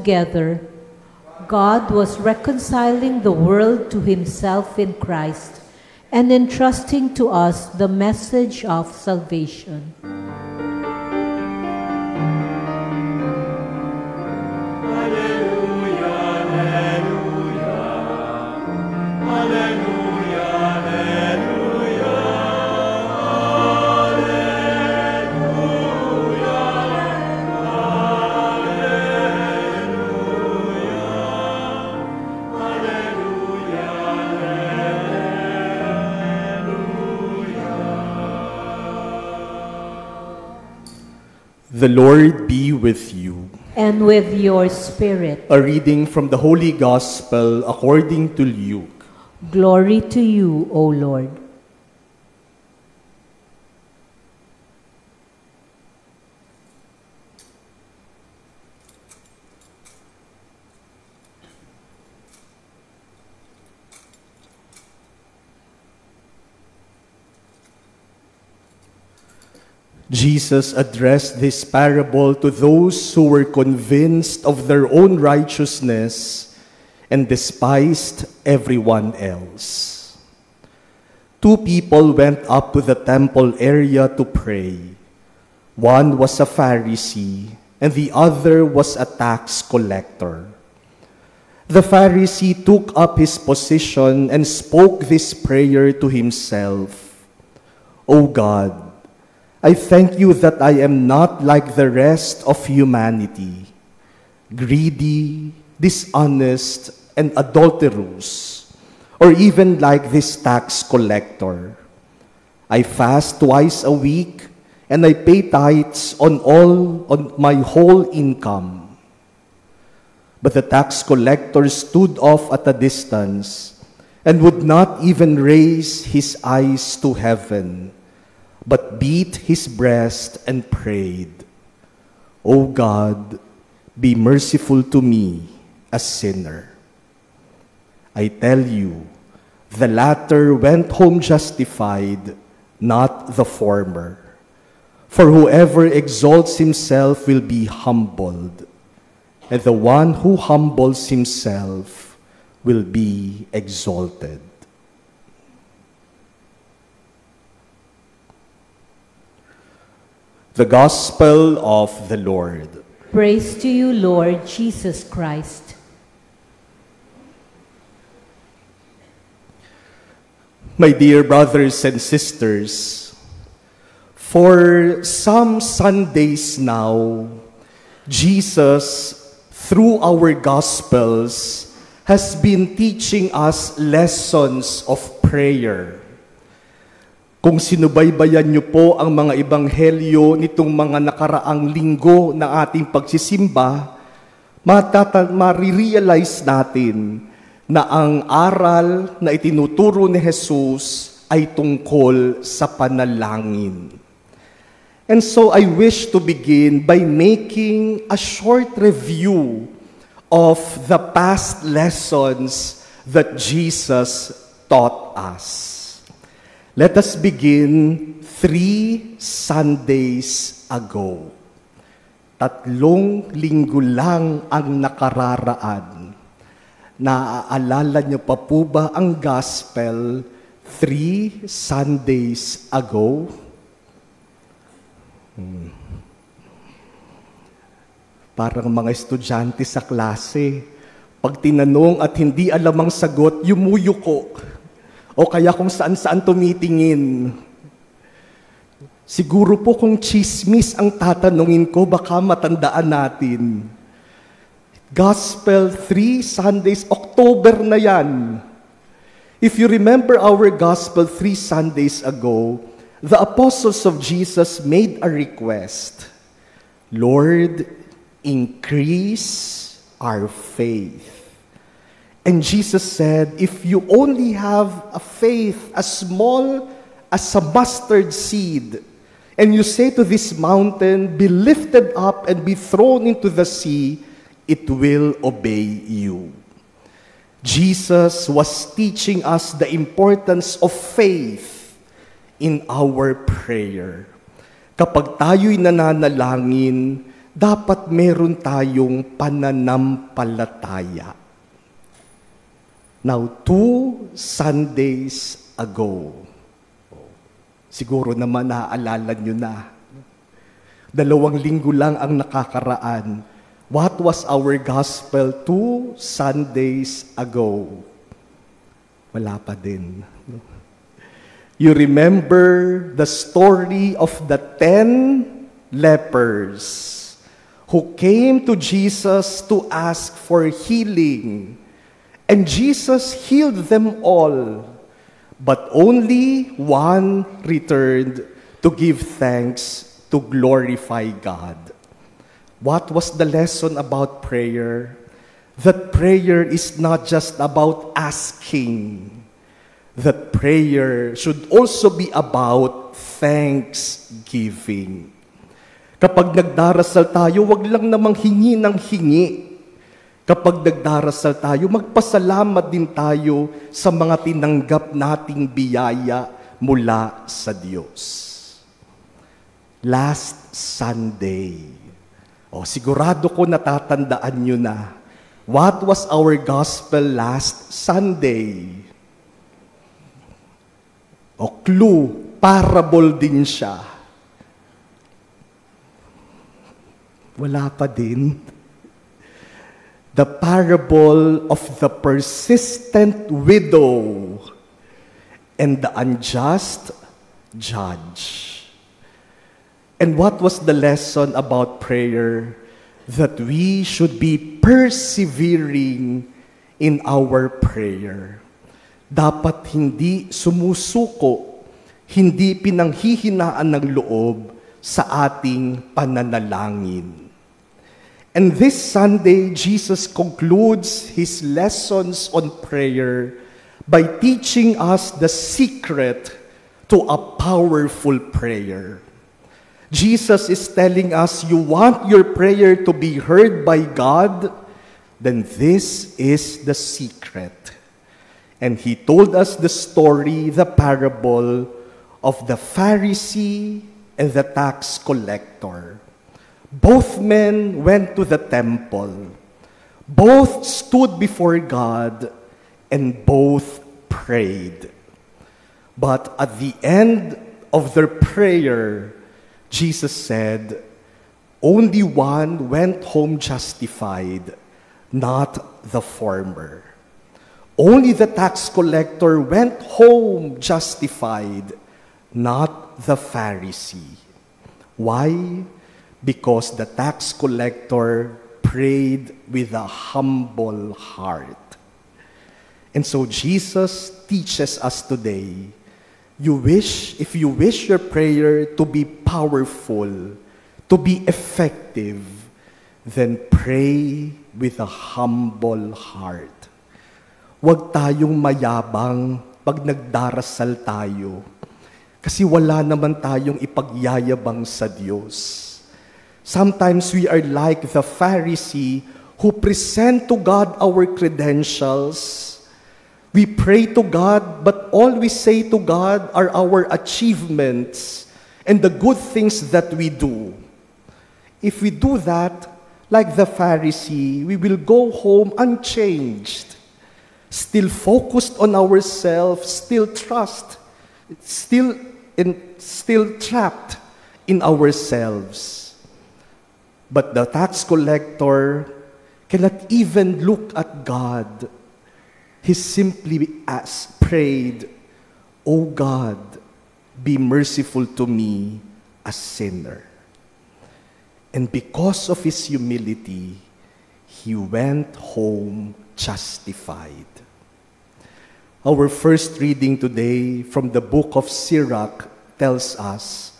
together, God was reconciling the world to himself in Christ and entrusting to us the message of salvation. The Lord be with you. And with your spirit. A reading from the Holy Gospel according to Luke. Glory to you, O Lord. Jesus addressed this parable to those who were convinced of their own righteousness and despised everyone else. Two people went up to the temple area to pray. One was a Pharisee, and the other was a tax collector. The Pharisee took up his position and spoke this prayer to himself. O God, I thank you that I am not like the rest of humanity, greedy, dishonest, and adulterous, or even like this tax collector. I fast twice a week, and I pay tithes on my whole income. But the tax collector stood off at a distance and would not even raise his eyes to heaven, but beat his breast and prayed, O God, be merciful to me, a sinner. I tell you, the latter went home justified, not the former. For whoever exalts himself will be humbled, and the one who humbles himself will be exalted. The Gospel of the Lord. Praise to you, Lord Jesus Christ. My dear brothers and sisters, for some Sundays now, Jesus, through our Gospels, has been teaching us lessons of prayer. Kung sinubaybayan niyo po ang mga ebanghelyo nitong mga nakaraang linggo ng ating pagsisimba, marirealize natin na ang aral na itinuturo ni Jesus ay tungkol sa panalangin. And so I wish to begin by making a short review of the past lessons that Jesus taught us. Let us begin 3 Sundays ago. 3 linggo lang ang nakararaan. Naaalala niyo pa po ba ang Gospel 3 Sundays ago? Parang mga estudyante sa klase, pag tinanong at hindi alam ang sagot, yumuyuko. O kaya kung saan-saan tumitingin. Siguro po kung chismis ang tatanungin ko, baka matandaan natin. Gospel 3 Sundays, October na yan. If you remember our Gospel 3 Sundays ago, the apostles of Jesus made a request. Lord, increase our faith. And Jesus said, if you only have a faith as small as a mustard seed, and you say to this mountain, be lifted up and be thrown into the sea, it will obey you. Jesus was teaching us the importance of faith in our prayer. Kapag tayo'y nananalangin, dapat meron tayong pananampalataya. Now, 2 Sundays ago, siguro naman naaalala nyo na, 2 linggo lang ang nakakaraan. What was our gospel 2 Sundays ago? Wala pa din. You remember the story of the 10 lepers who came to Jesus to ask for healing. And Jesus healed them all. But only one returned to give thanks, to glorify God. What was the lesson about prayer? That prayer is not just about asking. That prayer should also be about thanksgiving. Kapag nagdarasal tayo, wag lang namang hingi ng hingi. Kapag nagdarasal tayo, magpasalamat din tayo sa mga tinanggap nating biyaya mula sa Diyos. Last Sunday, sigurado ko natatandaan nyo na, what was our gospel last Sunday? Clue, parable din siya. Wala pa din. The parable of the persistent widow and the unjust judge. And what was the lesson about prayer? That we should be persevering in our prayer. Dapat hindi sumusuko, hindi pinanghihinaan ng loob sa ating pananalangin. And this Sunday, Jesus concludes His lessons on prayer by teaching us the secret to a powerful prayer. Jesus is telling us, you want your prayer to be heard by God? Then this is the secret. And He told us the story, the parable of the Pharisee and the tax collector. Both men went to the temple. Both stood before God and both prayed. But at the end of their prayer, Jesus said, only one went home justified, not the former. Only the tax collector went home justified, not the Pharisee. Why? Because the tax collector prayed with a humble heart. And so Jesus teaches us today, if you wish your prayer to be powerful, to be effective, then pray with a humble heart. Huwag tayong mayabang pag nagdarasal tayo. Kasi wala naman tayong ipagyayabang sa Diyos. Sometimes we are like the Pharisee who present to God our credentials. We pray to God, but all we say to God are our achievements and the good things that we do. If we do that, like the Pharisee, we will go home unchanged, still focused on ourselves, still trapped in ourselves. But the tax collector cannot even look at God. He simply prayed, "O God, be merciful to me, a sinner." And because of his humility, he went home justified. Our first reading today from the book of Sirach tells us,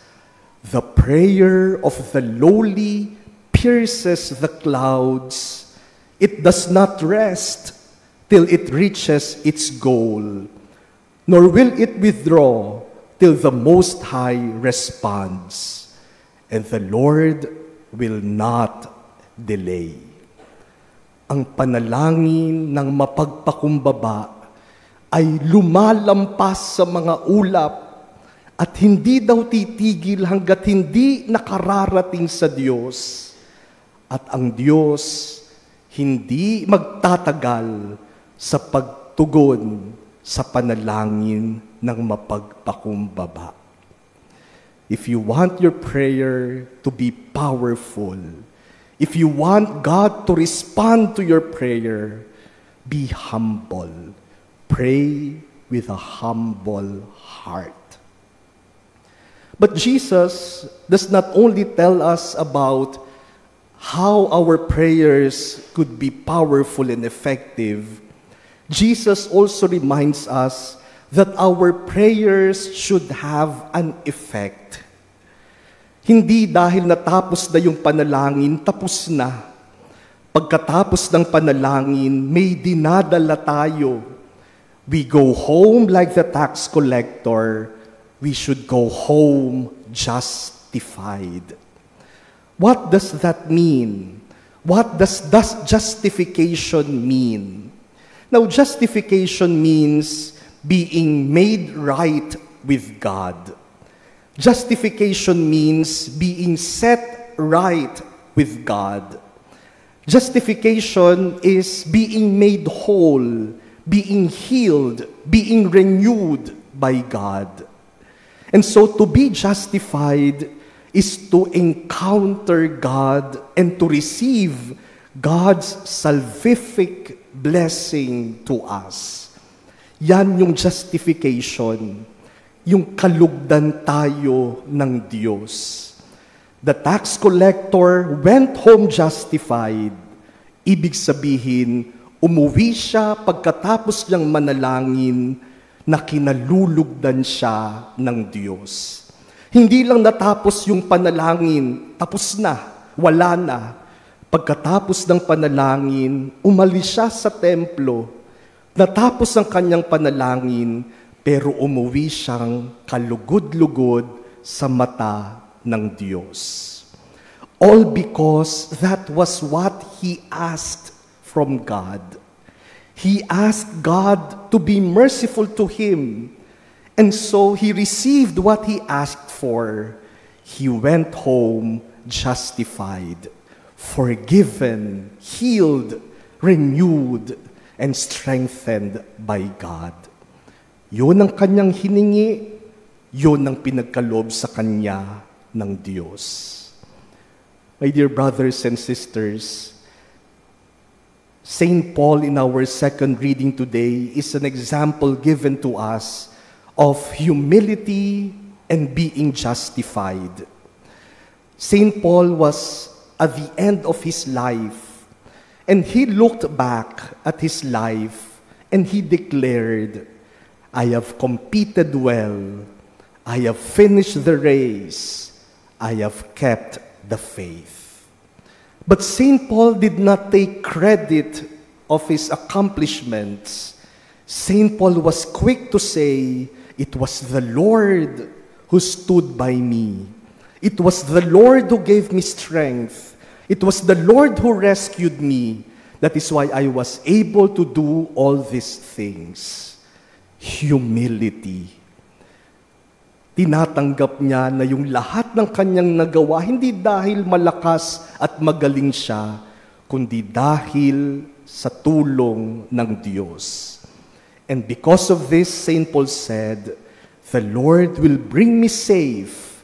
the prayer of the lowly pierces the clouds. It does not rest till it reaches its goal, nor will it withdraw till the Most High responds, and the Lord will not delay. Ang panalangin ng mapagpakumbaba ay lumalampas sa mga ulap at hindi daw titigil hanggat hindi nakararating sa Diyos At ang Diyos hindi magtatagal sa pagtugon sa panalangin ng mapagpakumbaba. If you want your prayer to be powerful, if you want God to respond to your prayer, be humble. Pray with a humble heart. But Jesus does not only tell us about how our prayers could be powerful and effective, Jesus also reminds us that our prayers should have an effect. Hindi dahil natapos na yung panalangin, tapos na. Pagkatapos ng panalangin, may dinadala tayo. We go home like the tax collector. We should go home justified. What does that mean? What does justification mean? Now, justification means being made right with God. Justification means being set right with God. Justification is being made whole, being healed, being renewed by God. And so to be justified is to encounter God and to receive God's salvific blessing to us. Yan yung justification, yung kalugdan tayo ng Diyos. The tax collector went home justified. Ibig sabihin, umuwi siya pagkatapos niyang manalangin na kinalulugdan siya ng Diyos. Hindi lang natapos yung panalangin, tapos na, wala na. Pagkatapos ng panalangin, umalis siya sa templo. Natapos ang kanyang panalangin, pero umuwi siyang kalugod-lugod sa mata ng Diyos. All because that was what he asked from God. He asked God to be merciful to him. And so he received what he asked for. He went home justified, forgiven, healed, renewed, and strengthened by God. Yun ang kanyang hiningi, yun ang pinagkaloob sa kanya ng Diyos. My dear brothers and sisters, St. Paul in our second reading today is an example given to us of humility and being justified. St. Paul was at the end of his life, and he looked back at his life, and he declared, I have competed well, I have finished the race, I have kept the faith. But St. Paul did not take credit of his accomplishments. St. Paul was quick to say, it was the Lord who stood by me. It was the Lord who gave me strength. It was the Lord who rescued me. That is why I was able to do all these things. Humility. Tinatanggap niya na yung lahat ng kanyang nagawa, hindi dahil malakas at magaling siya, kundi dahil sa tulong ng Diyos. And because of this, St. Paul said, the Lord will bring me safe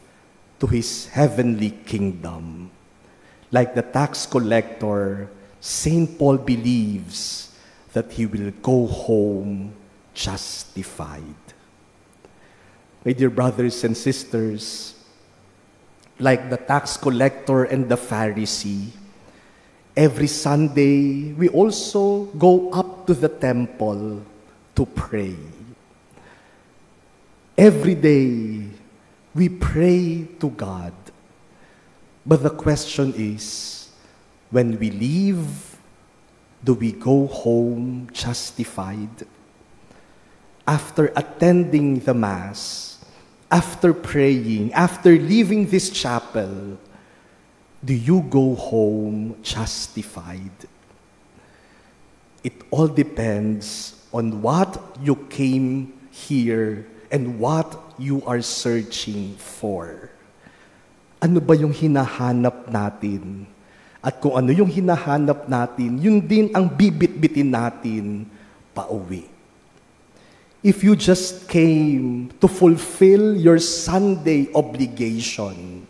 to His heavenly kingdom. Like the tax collector, St. Paul believes that he will go home justified. My dear brothers and sisters, like the tax collector and the Pharisee, every Sunday we also go up to the temple to pray. Every day we pray to God. But the question is, when we leave, do we go home justified? After attending the Mass, after praying, after leaving this chapel, do you go home justified? It all depends on what you came here and what you are searching for. Ano ba yung hinahanap natin? At kung ano yung hinahanap natin, yun din ang bibit-bitin natin pauwi. If you just came to fulfill your Sunday obligation,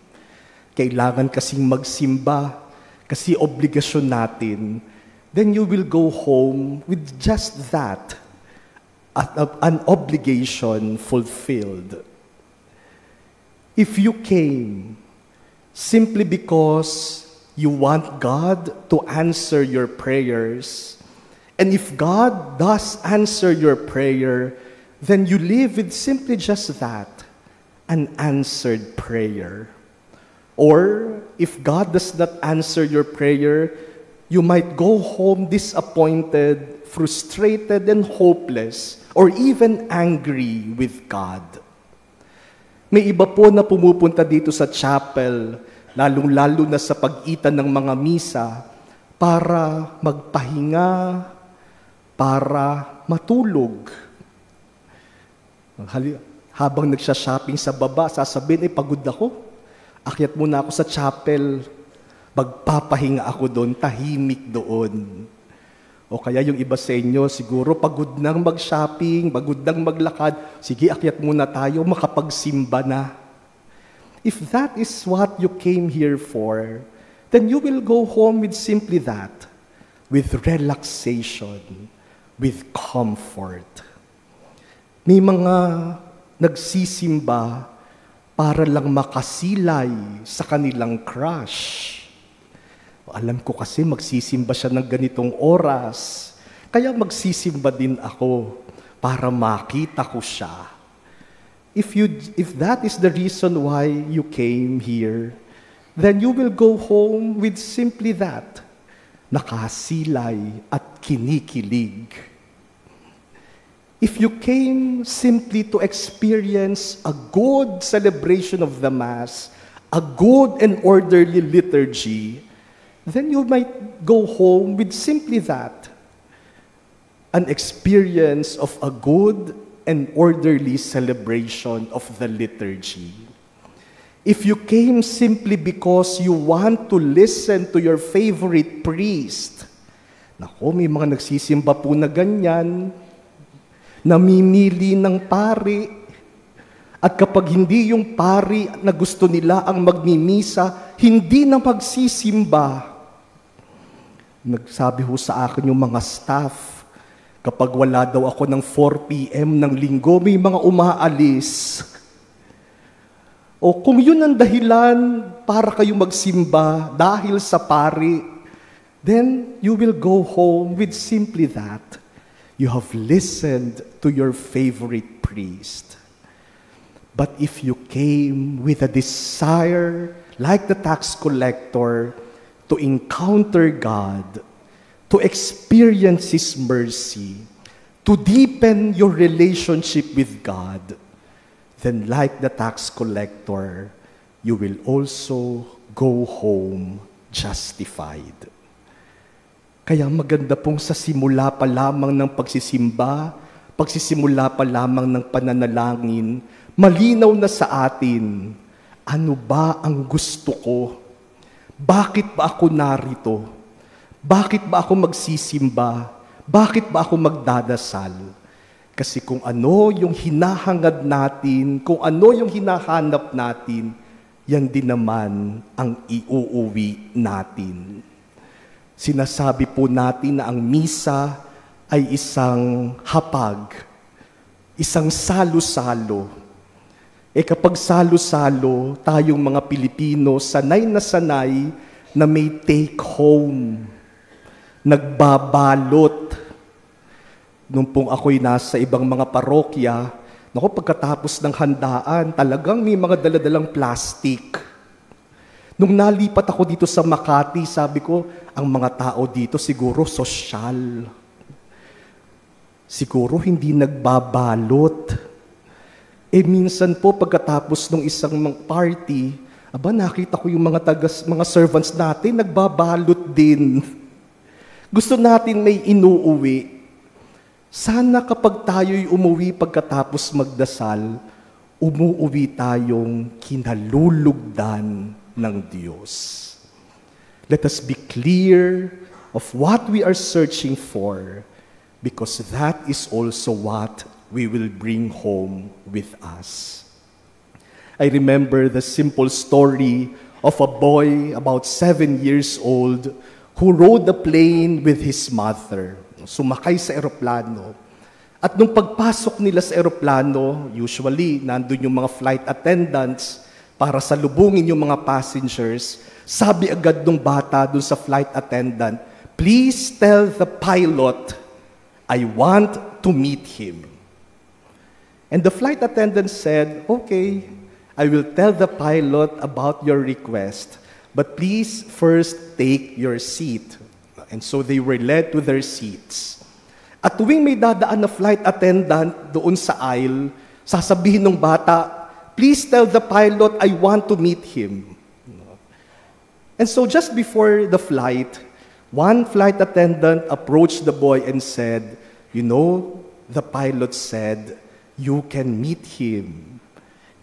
kailangan kasing magsimba, kasi obligasyon natin, then you will go home with just that, an obligation fulfilled. If you came simply because you want God to answer your prayers, and if God does answer your prayer, then you live with simply just that, an answered prayer. Or, if God does not answer your prayer, you might go home disappointed, frustrated, and hopeless, or even angry with God. May iba po na pumupunta dito sa chapel, lalong-lalo na sa pag-itan ng mga misa, para magpahinga, para matulog. Habang nagsha-shopping sa baba, sasabihin, pagod ako. Akyat muna ako sa chapel, magpapahinga ako doon, tahimik doon. O kaya yung iba sa inyo, siguro pagod nang mag-shopping, pagod nang maglakad, sige, akyat muna tayo, makapagsimba na. If that is what you came here for, then you will go home with simply that, with relaxation, with comfort. May mga nagsisimba para lang makasilay sa kanilang crush. Alam ko kasi magsisimba siya ng ganitong oras, kaya magsisimba din ako para makita ko siya. If that is the reason why you came here, then you will go home with simply that, nakasilay at kinikilig. If you came simply to experience a good celebration of the Mass, a good and orderly liturgy, then you might go home with simply that, an experience of a good and orderly celebration of the liturgy. If you came simply because you want to listen to your favorite priest, naku, may mga nagsisimba po na ganyan, namimili ng pari, at kapag hindi yung pari na gusto nila ang magmimisa, hindi na magsisimba. Nagsabi ho sa akin yung mga staff, kapag wala daw ako ng 4 p.m. ng linggo, may mga umaalis. O kung yun ang dahilan para kayo magsimba dahil sa pari, then you will go home with simply that. You have listened to your favorite priest. But if you came with a desire, like the tax collector, to encounter God, to experience His mercy, to deepen your relationship with God, then like the tax collector, you will also go home justified. Kaya maganda pong sa simula pa lamang ng pagsisimba, pagsisimula pa lamang ng pananalangin, malinaw na sa atin, ano ba ang gusto ko? Bakit ba ako narito? Bakit ba ako magsisimba? Bakit ba ako magdadasal? Kasi kung ano yung hinahangad natin, kung ano yung hinahanap natin, yan din naman ang iuuwi natin. Sinasabi po natin na ang misa ay isang hapag, isang salo-salo. Kapag salo-salo, tayong mga Pilipino, sanay na may take home, nagbabalot. Nung pong ako'y nasa ibang mga parokya, pagkatapos ng handaan, talagang may mga daladalang plastic. Nung nalipat ako dito sa Makati, sabi ko, ang mga tao dito siguro sosyal. Siguro hindi nagbabalot. Minsan po pagkatapos ng isang party, nakita ko yung mga servants natin, nagbabalot din. Gusto natin may inuuwi. Sana kapag tayo'y umuwi pagkatapos magdasal, umuuwi tayong kinalulugdan ng Diyos. Let us be clear of what we are searching for, because that is also what we will bring home with us. I remember the simple story of a boy about 7 years old who rode the plane with his mother. Sumakay sa eroplano. At nung pagpasok nila sa eroplano, usually, nandun yung mga flight attendants para salubungin yung mga passengers. Sabi agad nung bata dun sa flight attendant, "Please tell the pilot, I want to meet him." And the flight attendant said, "Okay, I will tell the pilot about your request, but please first take your seat." And so they were led to their seats. At tuwing may dadaan na flight attendant doon sa aisle, sasabihin ng bata, "Please tell the pilot I want to meet him." And so just before the flight, one flight attendant approached the boy and said, "You know, the pilot said, you can meet him."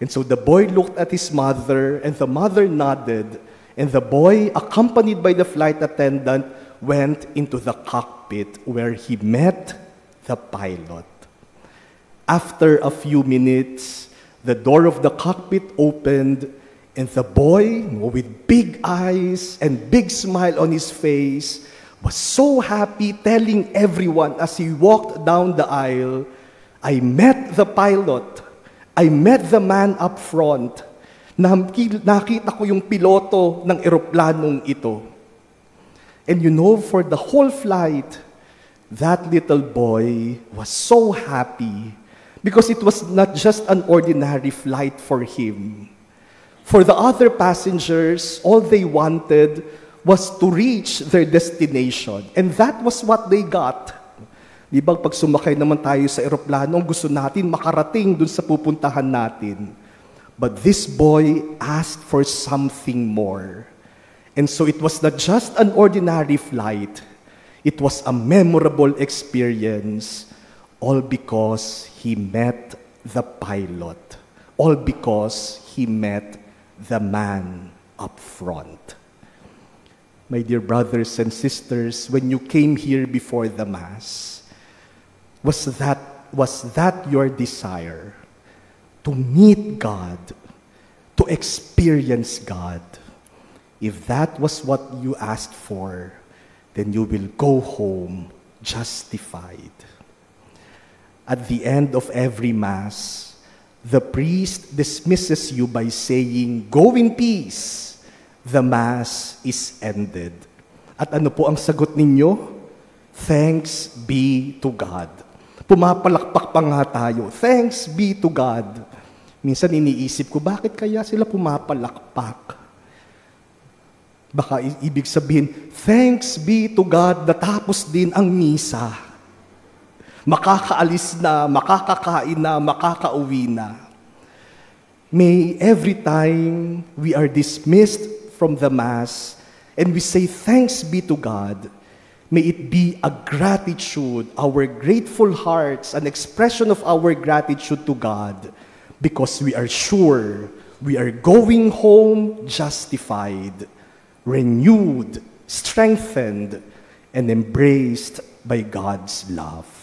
And so the boy looked at his mother, and the mother nodded, and the boy, accompanied by the flight attendant, went into the cockpit where he met the pilot. After a few minutes, the door of the cockpit opened, and the boy, with big eyes and big smile on his face, was so happy, telling everyone as he walked down the aisle, "I met the pilot. I met the man up front. Nakita ko yung piloto ng eroplanong ito." And you know, for the whole flight, that little boy was so happy because it was not just an ordinary flight for him. For the other passengers, all they wanted was to reach their destination. And that was what they got. Di ba, pag sumakay naman tayo sa eroplano, gusto natin makarating dun sa pupuntahan natin. But this boy asked for something more. And so it was not just an ordinary flight. It was a memorable experience, all because he met the pilot. All because he met the man up front. My dear brothers and sisters, when you came here before the Mass, was that your desire? To meet God, to experience God? If that was what you asked for, then you will go home justified. At the end of every Mass, the priest dismisses you by saying, "Go in peace. The Mass is ended." At ano po ang sagot ninyo? Thanks be to God. Pumapalakpak pa nga tayo. Thanks be to God. Minsan iniisip ko, bakit kaya sila pumapalakpak? Baka ibig sabihin, thanks be to God, natapos din ang misa. Makakaalis na, makakakain na, makakauwi na. May every time we are dismissed from the Mass and we say thanks be to God, may it be a gratitude, our grateful hearts, an expression of our gratitude to God, because we are sure we are going home justified, renewed, strengthened, and embraced by God's love.